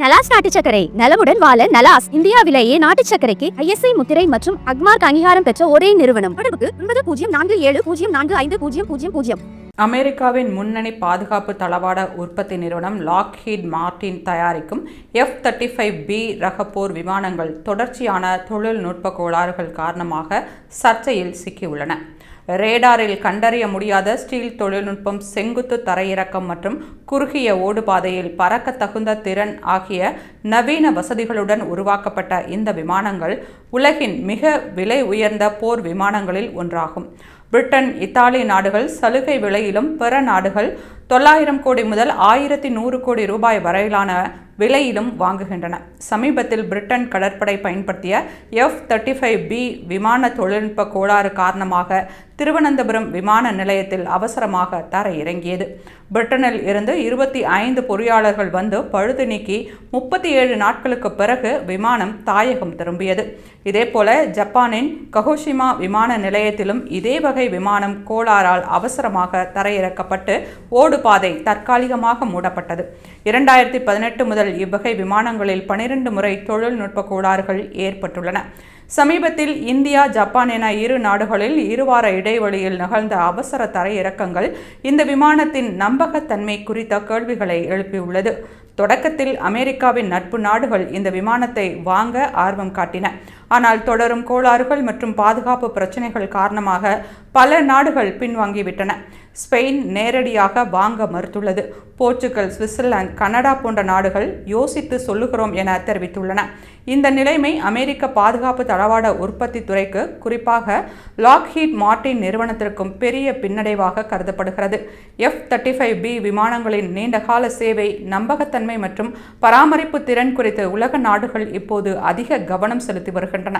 நலாஸ் நாட்டு சர்க்கரை நலமுடன் வாழ நலாஸ் இந்தியாவிலேயே நாட்டு சர்க்கரைக்கு ISI முத்திரை மற்றும் அக்மார்க் அங்கீகாரம் பெற்ற ஒரே நிறுவனம். தொடர்புக்கு 9047045000. அமெரிக்காவின் முன்னணி பாதுகாப்பு தளவாட உற்பத்தி நிறுவனம் லாக்ஹீட் மார்டின் தயாரிக்கும் F-35B ரக போர் விமானங்கள் தொடர்ச்சியான தொழில்நுட்ப கோளாறுகள் காரணமாக சர்ச்சையில் சிக்கியுள்ளன. ரேடாரில் கண்டறிய முடியாத ஸ்டீல் தொழில்நுட்பம், செங்குத்து தரையிறக்கம் மற்றும் குறுகிய ஓடுபாதையில் பறக்க தகுந்த திறன் ஆகிய நவீன வசதிகளுடன் உருவாக்கப்பட்ட இந்த விமானங்கள் உலகின் மிக விலை உயர்ந்த போர் விமானங்களில் ஒன்றாகும். பிரிட்டன், இத்தாலி நாடுகள் சலுகை விலையிலும், பிற நாடுகள் 900 கோடி முதல் 1100 கோடி ரூபாய் வரையிலான விலையிலும் வாங்குகின்றன. சமீபத்தில் பிரிட்டன் கடற்படை பயன்படுத்திய F-35B விமான தொழில்நுட்ப கோளாறு காரணமாக திருவனந்தபுரம் விமான நிலையத்தில் அவசரமாக தரையிறங்கியது. பிரிட்டனில் இருந்து 25 பொறியாளர்கள் வந்து பழுது நீக்கி 37 நாட்களுக்கு பிறகு விமானம் தாயகம் திரும்பியது. இதேபோல ஜப்பானின் ககோஷிமா விமான நிலையத்திலும் இதே வகை விமானம் கோளாறால் அவசரமாக தரையிறக்கப்பட்டு ஓடுபாதை தற்காலிகமாக மூடப்பட்டது. 2018 முதல் இவ்வகை விமானங்களில் 12 முறை தொழில்நுட்ப கோளாறுகள் ஏற்பட்டுள்ளன. சமீபத்தில் இந்தியா, ஜப்பான் என இரு நாடுகளில் 2 வார இடைவெளியில் நிகழ்ந்த அவசர தரையிறக்கங்கள் இந்த விமானத்தின் நம்பகத்தன்மை குறித்த கேள்விகளை எழுப்பியுள்ளது. தொடக்கத்தில் அமெரிக்காவின் நட்பு நாடுகள் இந்த விமானத்தை வாங்க ஆர்வம் காட்டின. ஆனால் தொடரும் கோளாறுகள் மற்றும் பாதுகாப்பு பிரச்சினைகள் காரணமாக பல நாடுகள் பின்வாங்கிவிட்டன. ஸ்பெயின் நேரடியாக வாங்க மறுத்துள்ளது. போர்ச்சுகல், சுவிட்சர்லாந்து, கனடா போன்ற நாடுகள் யோசித்து சொல்லுகிறோம் என தெரிவித்துள்ளன. இந்த நிலைமை அமெரிக்க பாதுகாப்பு தளவாட உற்பத்தி துறைக்கு, குறிப்பாக லாக்ஹீட் மார்டின் நிறுவனத்திற்கும் பெரிய பின்னடைவாக கருதப்படுகிறது. F-35B விமானங்களின் நீண்டகால சேவை, நம்பகத்தன்மை மற்றும் பராமரிப்பு திறன் குறித்து உலக நாடுகள் இப்போது அதிக கவனம் செலுத்தி வருகின்றன.